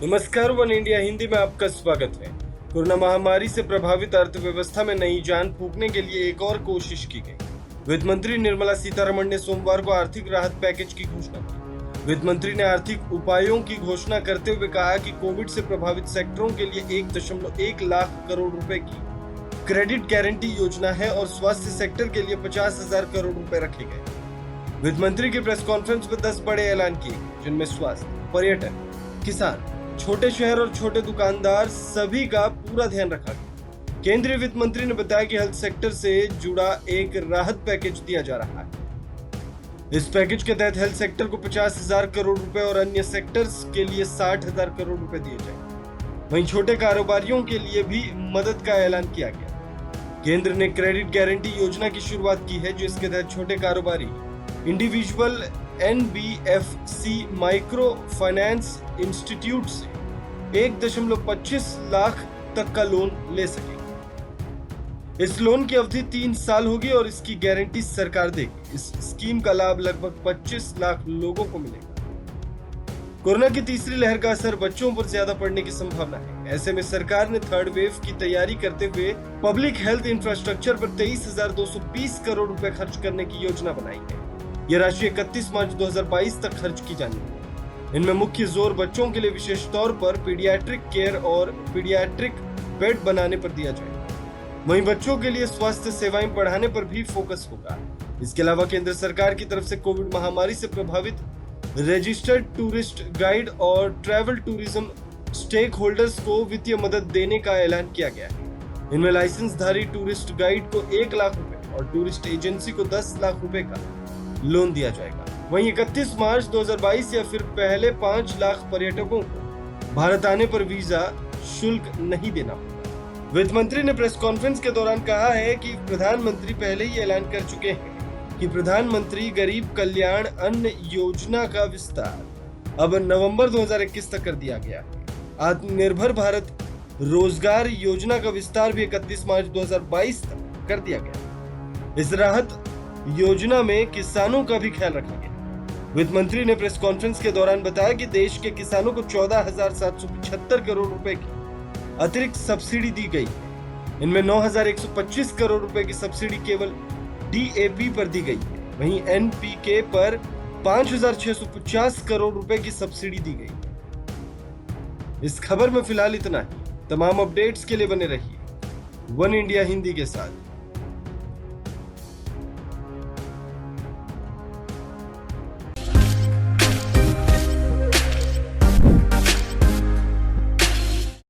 नमस्कार, one India Hindi में आपका स्वागत है। कोरोना महामारी से प्रभावित अर्थव्यवस्था में नई जान फूंकने के लिए एक और कोशिश की गई। वित्त मंत्री निर्मला सीतारमण ने सोमवार को आर्थिक राहत पैकेज की घोषणा की। वित्त मंत्री ने आर्थिक उपायों की घोषणा करते हुए कहा कि कोविड से प्रभावित सेक्टरों के लिए 1.1 लाख करोड़ रुपए की क्रेडिट गारंटी योजना है और स्वास्थ्य सेक्टर के लिए 50,000 करोड़ रुपए रखे गए। वित्त मंत्री की प्रेस कॉन्फ्रेंस में 10 बड़े ऐलान किए गए, जिनमें स्वास्थ्य, पर्यटन, किसान, छोटे शहर और छोटे दुकानदार सभी का पूरा ध्यान रखा गया। केंद्रीय वित्त मंत्री ने बताया कि हेल्थ सेक्टर से जुड़ा एक राहत पैकेज दिया जा रहा है। इस पैकेज के तहत हेल्थ सेक्टर को 50,000 करोड़ रुपए और अन्य सेक्टर्स के लिए 60,000 करोड़ रुपए दिए जाएंगे। वहीं छोटे कारोबारियों के लिए भी मदद का ऐलान किया गया। केंद्र ने क्रेडिट गारंटी योजना की शुरुआत की है, जिसके तहत छोटे कारोबारी individual NBFC micro finance institute से 1.25 लाख तक का लोन ले सकेंगे। इस लोन की अवधि 3 साल होगी और इसकी गारंटी सरकार देगी। इस स्कीम का लाभ लगभग 25 लाख लोगों को मिलेगा। कोरोना की तीसरी लहर का असर बच्चों पर ज्यादा पड़ने की संभावना है। ऐसे में सरकार ने थर्ड वेव की तैयारी करते हुए पब्लिक हेल्थ इंफ्रास्ट्रक्चर पर 23,220 करोड़ रुपए खर्च करने की योजना बनाई है। यह राशि 31 मार्च 2022 तक खर्च की जानी है। इनमें मुख्य जोर बच्चों के लिए विशेष तौर पर पीडियाट्रिक केयर और पीडियाट्रिक बेड बनाने पर दिया जाएगा। वहीं बच्चों के लिए स्वास्थ्य सेवाएं बढ़ाने पर भी फोकस होगा। इसके अलावा केंद्र सरकार की तरफ से कोविड महामारी से प्रभावित रजिस्टर्ड टूरिस्ट गाइड और ट्रैवल टूरिज्म स्टेक होल्डर्स को वित्तीय मदद देने का ऐलान किया गया है। इनमें लाइसेंसधारी टूरिस्ट गाइड को 1 लाख रुपए और टूरिस्ट एजेंसी को 10 लाख रुपए का लोन दिया जाएगा। वहीं 31 मार्च 2022 या फिर पहले 5 लाख पर्यटकों को भारत आने पर वीजा शुल्क नहीं देना होगा। वित्त मंत्री ने प्रेस कॉन्फ्रेंस के दौरान कहा है कि प्रधानमंत्री पहले ही ऐलान कर चुके हैं कि प्रधानमंत्री गरीब कल्याण अन्न योजना का विस्तार अब नवंबर 2021 तक कर दिया गया है। आत्मनिर्भर भारत रोजगार योजना का विस्तार भी 31 मार्च 2022 तक कर दिया गया। इस राहत योजना में किसानों का भी ख्याल रखा गया। वित्त मंत्री ने प्रेस कॉन्फ्रेंस के दौरान बताया कि देश के किसानों को 14,775 करोड़ रुपए की अतिरिक्त सब्सिडी दी गई है। इनमें 9,125 करोड़ रुपए की सब्सिडी केवल DAP पर दी गई है। वहीं NPK पर 5,650 करोड़ रुपए की सब्सिडी दी गई है। इस खबर में फिलहाल इतना ही। तमाम अपडेट्स के लिए बने रहिए वन इंडिया हिंदी के साथ।